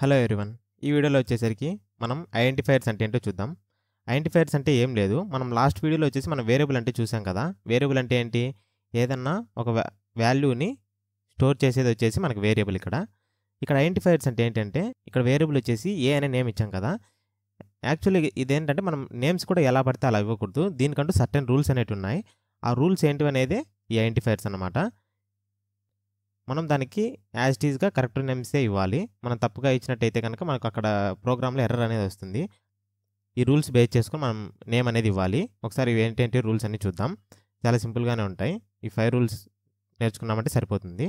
Hello everyone. ఈ వీడియోలో వచ్చేసరికి మనం ఐడెంటిఫైయర్స్ అంటే ఏంటో చూద్దాం. ఐడెంటిఫైయర్స్ అంటే ఏం లేదు. మనం లాస్ట్ వీడియోలో వచ్చేసి మనం వేరియబుల్ అంటే చూసాం కదా! వేరియబుల్ అంటే ఏంటి? ఏదన్నా ఒక వాల్యూని స్టోర్ చేసేది వచ్చేసి మనకు వేరియబుల్ ఇక్కడ. ఇక్కడ ఐడెంటిఫైయర్స్ అంటే ఏంటంటే ఇక్కడ వేరియబుల్ వచ్చేసి ఏ అనే నేమ్ ఇచ్చాం కదా! యాక్చువల్లీ ఇదేంటంటే మనం నేమ్స్ కూడా ఎలా పడితే అలా ఇవ్వకూడదు. దీనికంటూ సర్టెన్ రూల్స్ అనేటివి ఉన్నాయి. ఆ రూల్స్ ఏంటివనేదే ఈ ఐడెంటిఫైయర్స్ అన్నమాట. మనం దానికి యాజ్ ఇట్ ఈస్‌గా కరెక్ట్ నేమ్సే ఇవ్వాలి. మనం తప్పుగా ఇచ్చినట్టయితే గనక మనకు అక్కడ ప్రోగ్రామ్‌లో ఎర్రర్ అనేది వస్తుంది. ఈ రూల్స్ బేస్ చేసుకొని మనం నేమ్ అనేది ఇవ్వాలి. ఒకసారి ఇవి ఏంటేంటి రూల్స్ అన్నీ చూద్దాం. చాలా సింపుల్‌గానే ఉంటాయి. ఈ 5 రూల్స్ నేర్చుకున్నామంటే సరిపోతుంది.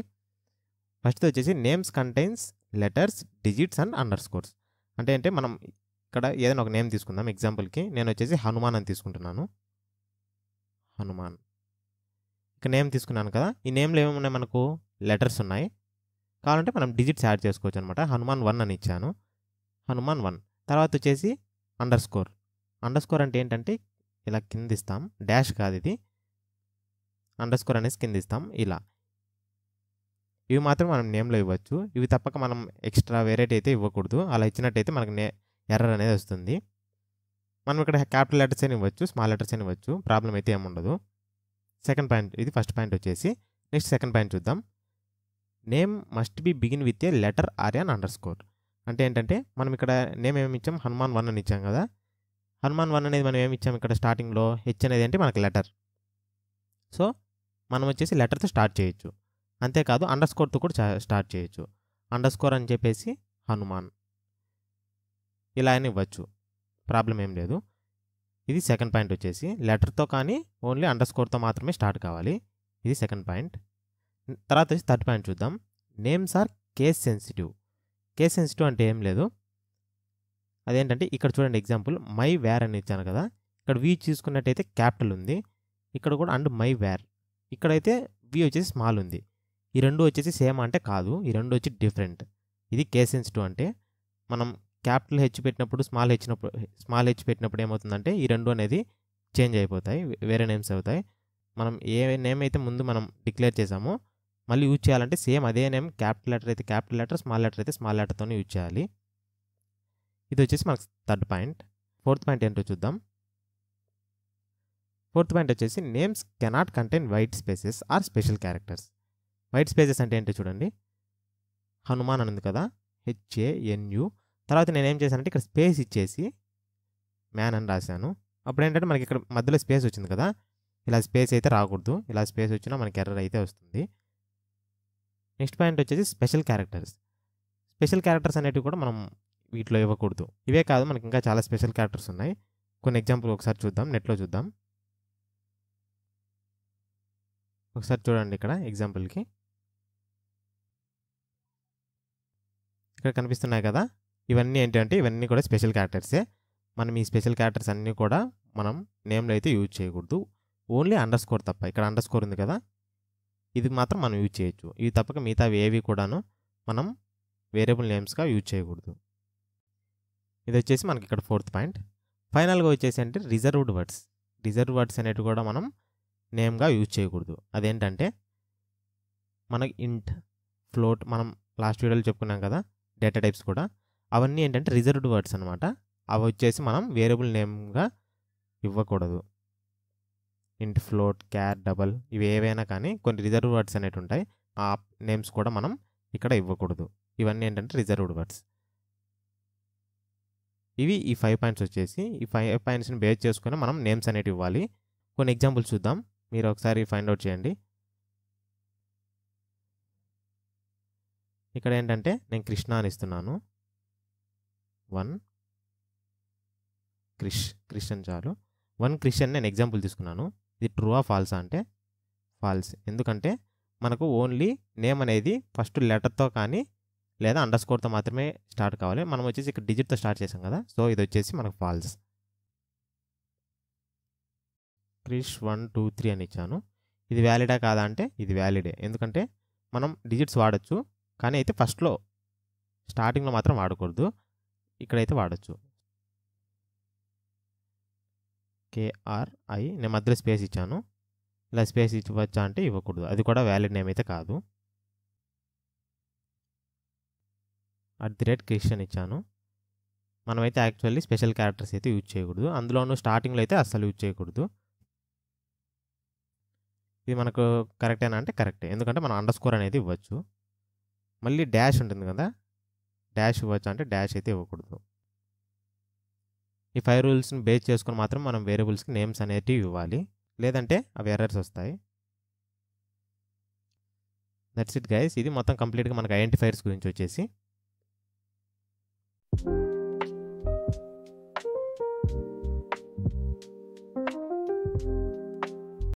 ఫస్ట్‌ది వచ్చేసి names contains letters, digits and underscores. అంటే మనం ఇక్కడ ఏదైనా ఒక నేమ్ తీసుకుందాం. ఎగ్జాంపుల్‌కి నేను వచ్చేసి హనుమాన్ అని తీసుకుంటున్నాను. హనుమాన్. ఇక నేమ్ తీసుకున్నాను కదా! ఈ నేమ్‌లో ఏమేమున్నాయి మనకు? లెటర్స్ ఉన్నాయి. కావాలంటే మనం డిజిట్స్ యాడ్ చేసుకోవచ్చు అనమాట. హనుమాన్ 1 అని ఇచ్చాను. హనుమాన్ 1 తర్వాత వచ్చేసి అండర్‌స్కోర్. అండర్‌స్కోర్ అంటే ఏంటంటే ఇలా కింద ఇస్తాం. డాష్ కాదు ఇది. అండర్‌స్కోర్ అనేసి కింద ఇస్తాం ఇలా. ఇవి మాత్రం మనం నేమ్‌లో ఇవ్వచ్చు. ఇవి తప్పక మనం ఎక్స్ట్రా వేరేటి అయితే ఇవ్వకూడదు. అలా ఇచ్చినట్టయితే మనకు ఎర్రర్ అనేది వస్తుంది. మనం ఇక్కడ క్యాపిటల్ లెటర్స్ అని ఇవ్వచ్చు, స్మాల్ లెటర్స్ అని ఇవ్వచ్చు. ప్రాబ్లమ్ అయితే ఏముండదు. సెకండ్ పాయింట్ ఇది ఫస్ట్ పాయింట్ వచ్చేసి. నెక్స్ట్ సెకండ్ పాయింట్ చూద్దాం. Name must be begin with a letter or an underscore. అంటే ఏంటంటే మనం ఇక్కడ నేమ్ ఏమి ఇచ్చాం? హనుమాన్ 1 అని ఇచ్చాం కదా! హనుమాన్ 1 అనేది మనం ఏమి ఇచ్చాం ఇక్కడ స్టార్టింగ్‌లో? హెచ్ అనేది ఏంటి మనకి లెటర్. సో, మనం వచ్చేసి లెటర్‌తో స్టార్ట్ చేయొచ్చు. అంతేకాదు అండర్‌స్కోర్‌తో కూడా స్టార్ట్ చేయొచ్చు. అండర్‌స్కోర్ అని చెప్పేసి హనుమాన్. ఇలా అని ఇవ్వచ్చు. ప్రాబ్లమ్ ఏం లేదు. ఇది సెకండ్ పాయింట్ వచ్చేసి. లెటర్‌తో కానీ ఓన్లీ అండర్‌స్కోర్‌తో మాత్రమే స్టార్ట్ కావాలి. ఇది సెకండ్ పాయింట్. తర్వాత వచ్చి థర్డ్ పాయింట్ చూద్దాం. Names are case sensitive. Case sensitive అంటే ఏం లేదు. అదేంటంటే ఇక్కడ చూడండి ఎగ్జాంపుల్ మై వేర్ అని ఇచ్చాను కదా! ఇక్కడ వి చూసుకున్నట్టయితే క్యాపిటల్ ఉంది. ఇక్కడ కూడా అండ్ మై వేర్. ఇక్కడైతే వి వచ్చేసి స్మాల్ ఉంది. ఈ రెండు వచ్చేసి సేమ్ అంటే కాదు. ఈ రెండు వచ్చి డిఫరెంట్. ఇది కేస్ సెన్సిటివ్ అంటే మనం క్యాపిటల్ హెచ్ పెట్టినప్పుడు స్మాల్ హెచ్ పెట్టినప్పుడు ఏమవుతుందంటే ఈ రెండు అనేది చేంజ్ అయిపోతాయి. వేరే నేమ్స్ అవుతాయి. మనం ఏ నేమ్ అయితే ముందు మనం డిక్లేర్ చేసామో మళ్ళీ యూజ్ చేయాలంటే సేమ్ అదే నేమ్ క్యాపిటల్ లెటర్ అయితే క్యాపిటల్ లెటర్, స్మాల్ లెటర్ అయితే స్మాల్ లెటర్‌తోనే యూజ్ చేయాలి. ఇది వచ్చేసి మనకు థర్డ్ పాయింట్. ఫోర్త్ పాయింట్ ఏంటో చూద్దాం. ఫోర్త్ పాయింట్ వచ్చేసి names cannot contain white spaces or special characters. White spaces అంటే ఏంటో చూడండి. హనుమాన్ అని ఉంది కదా! HANU తర్వాత నేనేం చేశానంటే ఇక్కడ స్పేస్ ఇచ్చేసి మ్యాన్ అని రాశాను. అప్పుడు ఏంటంటే మనకి ఇక్కడ మధ్యలో స్పేస్ వచ్చింది కదా! ఇలా స్పేస్ అయితే రాకూడదు. ఇలా స్పేస్ వచ్చినా మనకి ఎర్రర్ అయితే వస్తుంది. నెక్స్ట్ పాయింట్ వచ్చేసి స్పెషల్ క్యారెక్టర్స్. స్పెషల్ క్యారెక్టర్స్ అనేటివి కూడా మనం వీటిలో ఇవ్వకూడదు. ఇవే కాదు మనకి ఇంకా చాలా స్పెషల్ క్యారెక్టర్స్ ఉన్నాయి. కొన్ని ఎగ్జాంపుల్ ఒకసారి చూద్దాం. నెట్‌లో చూద్దాం. ఒకసారి చూడండి ఇక్కడ ఎగ్జాంపుల్‌కి. ఇక్కడ కనిపిస్తున్నాయి కదా! ఇవన్నీ ఏంటంటే ఇవన్నీ కూడా స్పెషల్ క్యారెక్టర్సే. మనం ఈ స్పెషల్ క్యారెక్టర్స్ అన్నీ కూడా మనం నేమ్‌లో అయితే యూజ్ చేయకూడదు. ఓన్లీ అండర్‌స్కోర్ తప్ప. ఇక్కడ అండర్‌స్కోర్ ఉంది కదా! ఇది మాత్రం మనం యూజ్ చేయొచ్చు. ఇవి తప్పక మిగతావి ఏవి కూడాను మనం వేరియబుల్ నేమ్స్‌గా యూజ్ చేయకూడదు. ఇది వచ్చేసి మనకి ఇక్కడ ఫోర్త్ పాయింట్. ఫైనల్‌గా వచ్చేసి అంటే రిజర్వ్డ్ వర్డ్స్. రిజర్వ్డ్ వర్డ్స్ అనేటివి కూడా మనం నేమ్‌గా యూజ్ చేయకూడదు. అదేంటంటే మనకి ఇంట్, ఫ్లోట్ మనం లాస్ట్ వీడియోలో చెప్పుకున్నాం కదా! డేటా టైప్స్ కూడా. అవన్నీ ఏంటంటే రిజర్వ్డ్ వర్డ్స్ అనమాట. అవి వచ్చేసి మనం వేరియబుల్ నేమ్‌గా ఇవ్వకూడదు. ఇంట్, ఫ్లోట్, క్యార్, డబల్ ఇవి ఏవైనా కానీ కొన్ని రిజర్వ్డ్ వర్డ్స్ అనేటివి ఉంటాయి. ఆ నేమ్స్ కూడా మనం ఇక్కడ ఇవ్వకూడదు. ఇవన్నీ ఏంటంటే రిజర్వ్డ్ వర్డ్స్. ఇవి ఈ 5 పాయింట్స్ వచ్చేసి ఈ 5 పాయింట్స్‌ని బేస్ చేసుకొని మనం నేమ్స్ అనేటివి ఇవ్వాలి. కొన్ని ఎగ్జాంపుల్స్ చూద్దాం. మీరు ఒకసారి ఫైండ్ ఔట్ చేయండి. ఇక్కడ ఏంటంటే నేను కృష్ణ అని ఇస్తున్నాను. 1 క్రిష్ అని చాలు. 1 క్రిష్ అని నేను ఎగ్జాంపుల్ తీసుకున్నాను. ఇది ట్రూ ఆ ఫాల్సా అంటే ఫాల్స్. ఎందుకంటే మనకు ఓన్లీ నేమ్ అనేది ఫస్ట్ లెటర్‌తో కానీ లేదా అండర్‌స్కోర్‌తో మాత్రమే స్టార్ట్ కావాలి. మనం వచ్చేసి ఇక్కడ డిజిట్‌తో స్టార్ట్ చేసాం కదా! సో, ఇది వచ్చేసి మనకు ఫాల్స్. క్రిష్ 1, 2, 3 అని ఇచ్చాను. ఇది వ్యాలిడా కాదా అంటే ఇది వ్యాలిడే. ఎందుకంటే మనం డిజిట్స్ వాడొచ్చు. కానీ అయితే ఫస్ట్‌లో స్టార్టింగ్‌లో మాత్రం వాడకూడదు. ఇక్కడైతే వాడొచ్చు. KRI నేను మధ్యలో స్పేస్ ఇచ్చాను. ఇలా స్పేస్ ఇవ్వచ్చా అంటే ఇవ్వకూడదు. అది కూడా వ్యాలిడ్ నేమ్ అయితే కాదు. క్రిస్టియన్ ఇచ్చాను. మనమైతే యాక్చువల్లీ స్పెషల్ క్యారెక్టర్స్ అయితే యూజ్ చేయకూడదు. అందులోనూ స్టార్టింగ్లో అయితే అస్సలు యూజ్ చేయకూడదు. ఇది మనకు కరెక్టేనా అంటే కరెక్టే, ఎందుకంటే మనం అండర్స్కోర్ అనేది ఇవ్వచ్చు. మళ్ళీ డాష్ ఉంటుంది కదా, డాష్ ఇవ్వచ్చు అంటే డాష్ అయితే ఇవ్వకూడదు. ఈ 5 రూల్స్ని బేస్ చేసుకొని మాత్రం మనం వేరియబుల్స్కి నేమ్స్ అనేటివి ఇవ్వాలి, లేదంటే అవి ఎర్రర్స్ వస్తాయి. That's it guys. ఇది మొత్తం కంప్లీట్గా మనకు ఐడెంటిఫైర్స్ గురించి వచ్చేసి.